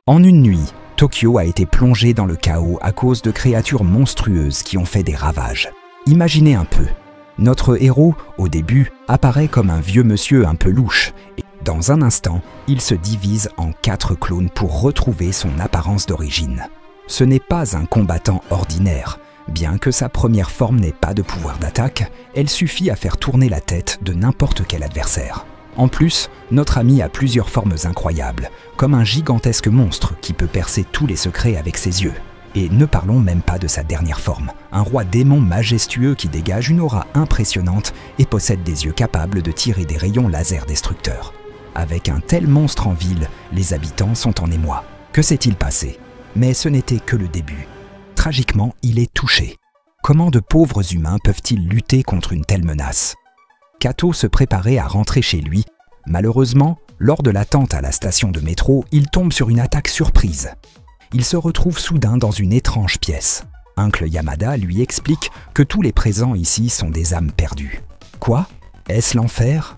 En une nuit, Tokyo a été plongé dans le chaos à cause de créatures monstrueuses qui ont fait des ravages. Imaginez un peu. Notre héros, au début, apparaît comme un vieux monsieur un peu louche. Et dans un instant, il se divise en 4 clones pour retrouver son apparence d'origine. Ce n'est pas un combattant ordinaire. Bien que sa première forme n'ait pas de pouvoir d'attaque, elle suffit à faire tourner la tête de n'importe quel adversaire. En plus, notre ami a plusieurs formes incroyables, comme un gigantesque monstre qui peut percer tous les secrets avec ses yeux. Et ne parlons même pas de sa dernière forme, un roi démon majestueux qui dégage une aura impressionnante et possède des yeux capables de tirer des rayons laser destructeurs. Avec un tel monstre en ville, les habitants sont en émoi. Que s'est-il passé? Mais ce n'était que le début. Tragiquement, il est touché. Comment de pauvres humains peuvent-ils lutter contre une telle menace? Kato se préparait à rentrer chez lui. Malheureusement, lors de l'attente à la station de métro, il tombe sur une attaque surprise. Il se retrouve soudain dans une étrange pièce. Uncle Yamada lui explique que tous les présents ici sont des âmes perdues. Quoi? Est-ce l'enfer?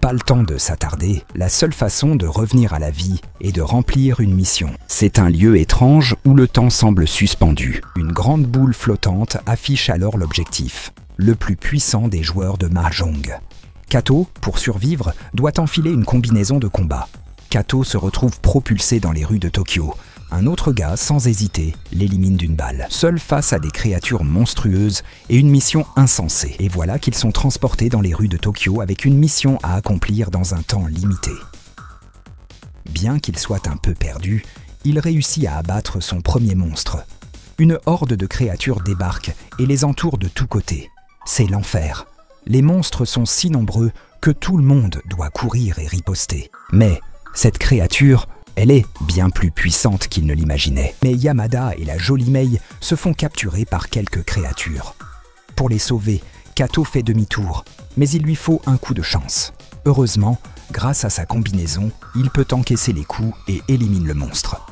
Pas le temps de s'attarder, la seule façon de revenir à la vie est de remplir une mission. C'est un lieu étrange où le temps semble suspendu. Une grande boule flottante affiche alors l'objectif, le plus puissant des joueurs de Mahjong. Kato, pour survivre, doit enfiler une combinaison de combat. Kato se retrouve propulsé dans les rues de Tokyo. Un autre gars, sans hésiter, l'élimine d'une balle. Seul face à des créatures monstrueuses et une mission insensée. Et voilà qu'ils sont transportés dans les rues de Tokyo avec une mission à accomplir dans un temps limité. Bien qu'il soit un peu perdu, il réussit à abattre son premier monstre. Une horde de créatures débarque et les entoure de tous côtés. C'est l'enfer. Les monstres sont si nombreux que tout le monde doit courir et riposter. Mais cette créature, elle est bien plus puissante qu'il ne l'imaginait. Mais Yamada et la jolie Mei se font capturer par quelques créatures. Pour les sauver, Kato fait demi-tour, mais il lui faut un coup de chance. Heureusement, grâce à sa combinaison, il peut encaisser les coups et élimine le monstre.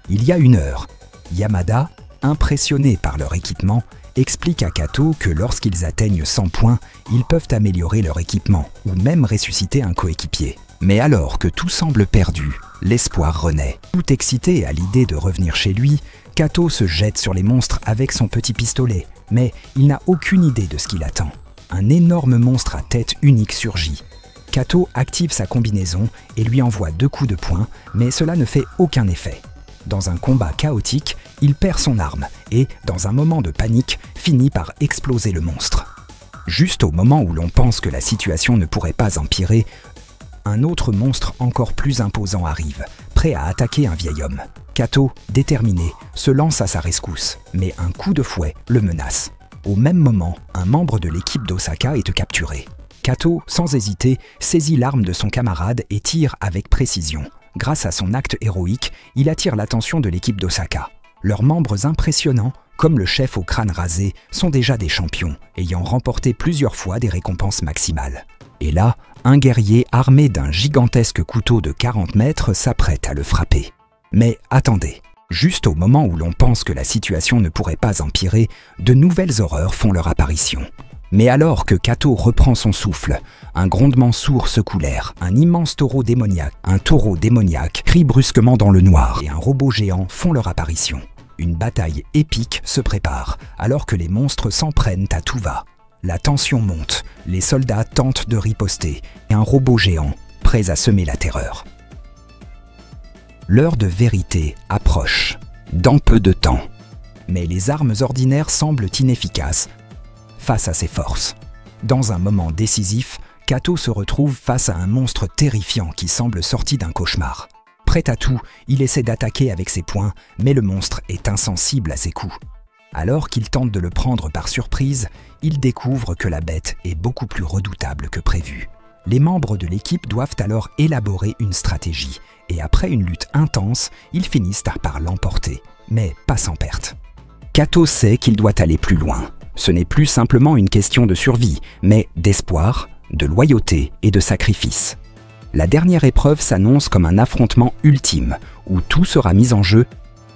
Il y a 1 heure, Yamada, impressionné par leur équipement, explique à Kato que lorsqu'ils atteignent 100 points, ils peuvent améliorer leur équipement ou même ressusciter un coéquipier. Mais alors que tout semble perdu, l'espoir renaît. Tout excité à l'idée de revenir chez lui, Kato se jette sur les monstres avec son petit pistolet, mais il n'a aucune idée de ce qu'il attend. Un énorme monstre à tête unique surgit. Kato active sa combinaison et lui envoie 2 coups de poing, mais cela ne fait aucun effet. Dans un combat chaotique, il perd son arme et, dans un moment de panique, finit par exploser le monstre. Juste au moment où l'on pense que la situation ne pourrait pas empirer, un autre monstre encore plus imposant arrive, prêt à attaquer un vieil homme. Kato, déterminé, se lance à sa rescousse, mais un coup de fouet le menace. Au même moment, un membre de l'équipe d'Osaka est capturé. Kato, sans hésiter, saisit l'arme de son camarade et tire avec précision. Grâce à son acte héroïque, il attire l'attention de l'équipe d'Osaka. Leurs membres impressionnants, comme le chef au crâne rasé, sont déjà des champions, ayant remporté plusieurs fois des récompenses maximales. Et là, un guerrier armé d'un gigantesque couteau de 40 mètres s'apprête à le frapper. Mais attendez, juste au moment où l'on pense que la situation ne pourrait pas empirer, de nouvelles horreurs font leur apparition. Mais alors que Kato reprend son souffle, un grondement sourd secoue l'air. Un immense taureau démoniaque crie brusquement dans le noir et un robot géant font leur apparition. Une bataille épique se prépare, alors que les monstres s'en prennent à tout va. La tension monte, les soldats tentent de riposter, et un robot géant, prêt à semer la terreur. L'heure de vérité approche, dans peu de temps. Mais les armes ordinaires semblent inefficaces face à ses forces. Dans un moment décisif, Kato se retrouve face à un monstre terrifiant qui semble sorti d'un cauchemar. Prêt à tout, il essaie d'attaquer avec ses poings, mais le monstre est insensible à ses coups. Alors qu'il tente de le prendre par surprise, il découvre que la bête est beaucoup plus redoutable que prévu. Les membres de l'équipe doivent alors élaborer une stratégie, et après une lutte intense, ils finissent par l'emporter, mais pas sans perte. Kato sait qu'il doit aller plus loin. Ce n'est plus simplement une question de survie, mais d'espoir, de loyauté et de sacrifice. La dernière épreuve s'annonce comme un affrontement ultime, où tout sera mis en jeu.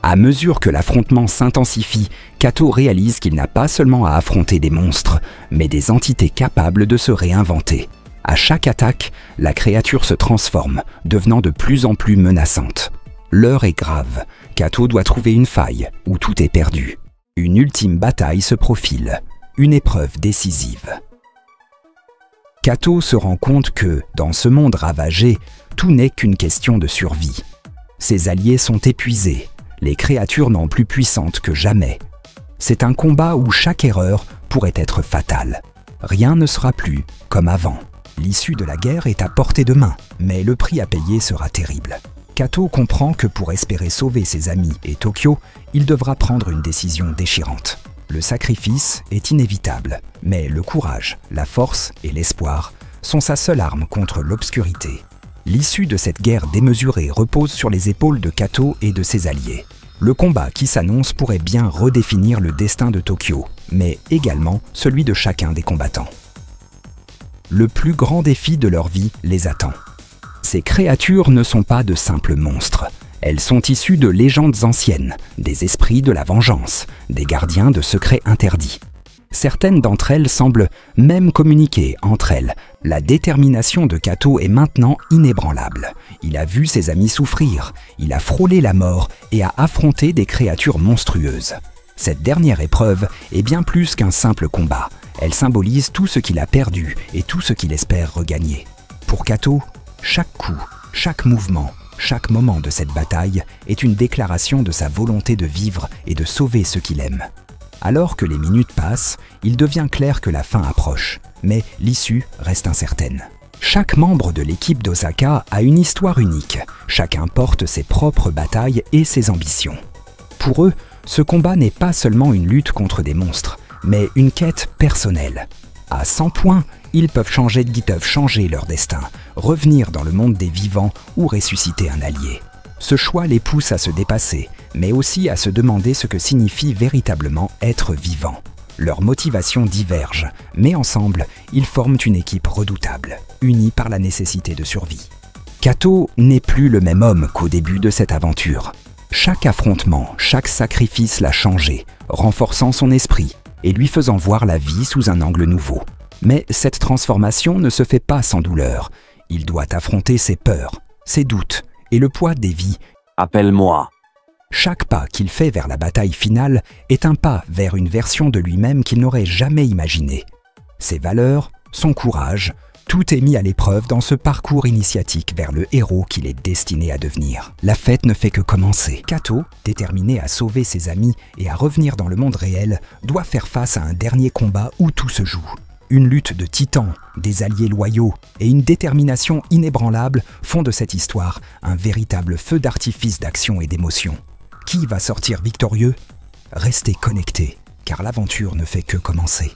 À mesure que l'affrontement s'intensifie, Kato réalise qu'il n'a pas seulement à affronter des monstres, mais des entités capables de se réinventer. À chaque attaque, la créature se transforme, devenant de plus en plus menaçante. l'heure est grave. Kato doit trouver une faille où tout est perdu. Une ultime bataille se profile, une épreuve décisive. Kato se rend compte que, dans ce monde ravagé, tout n'est qu'une question de survie. Ses alliés sont épuisés, les créatures non plus puissantes que jamais. C'est un combat où chaque erreur pourrait être fatale. Rien ne sera plus comme avant. L'issue de la guerre est à portée de main, mais le prix à payer sera terrible. Kato comprend que pour espérer sauver ses amis et Tokyo, il devra prendre une décision déchirante. Le sacrifice est inévitable, mais le courage, la force et l'espoir sont sa seule arme contre l'obscurité. L'issue de cette guerre démesurée repose sur les épaules de Kato et de ses alliés. Le combat qui s'annonce pourrait bien redéfinir le destin de Tokyo, mais également celui de chacun des combattants. Le plus grand défi de leur vie les attend. Ces créatures ne sont pas de simples monstres. Elles sont issues de légendes anciennes, des esprits de la vengeance, des gardiens de secrets interdits. Certaines d'entre elles semblent même communiquer entre elles. La détermination de Kato est maintenant inébranlable. Il a vu ses amis souffrir, il a frôlé la mort et a affronté des créatures monstrueuses. Cette dernière épreuve est bien plus qu'un simple combat. Elle symbolise tout ce qu'il a perdu et tout ce qu'il espère regagner. Pour Kato, chaque coup, chaque mouvement, chaque moment de cette bataille est une déclaration de sa volonté de vivre et de sauver ceux qu'il aime. Alors que les minutes passent, il devient clair que la fin approche, mais l'issue reste incertaine. Chaque membre de l'équipe d'Osaka a une histoire unique, chacun porte ses propres batailles et ses ambitions. Pour eux, ce combat n'est pas seulement une lutte contre des monstres, mais une quête personnelle. À 100 points, ils peuvent changer leur destin, revenir dans le monde des vivants ou ressusciter un allié. Ce choix les pousse à se dépasser, mais aussi à se demander ce que signifie véritablement être vivant. Leurs motivations divergent, mais ensemble, ils forment une équipe redoutable, unie par la nécessité de survie. Kato n'est plus le même homme qu'au début de cette aventure. Chaque affrontement, chaque sacrifice l'a changé, renforçant son esprit et lui faisant voir la vie sous un angle nouveau. Mais cette transformation ne se fait pas sans douleur. Il doit affronter ses peurs, ses doutes et le poids des vies. Appelle-moi. Chaque pas qu'il fait vers la bataille finale est un pas vers une version de lui-même qu'il n'aurait jamais imaginée. Ses valeurs, son courage, tout est mis à l'épreuve dans ce parcours initiatique vers le héros qu'il est destiné à devenir. La fête ne fait que commencer. Kato, déterminé à sauver ses amis et à revenir dans le monde réel, doit faire face à un dernier combat où tout se joue. Une lutte de titans, des alliés loyaux et une détermination inébranlable font de cette histoire un véritable feu d'artifice d'action et d'émotion. Qui va sortir victorieux? Restez connectés, car l'aventure ne fait que commencer.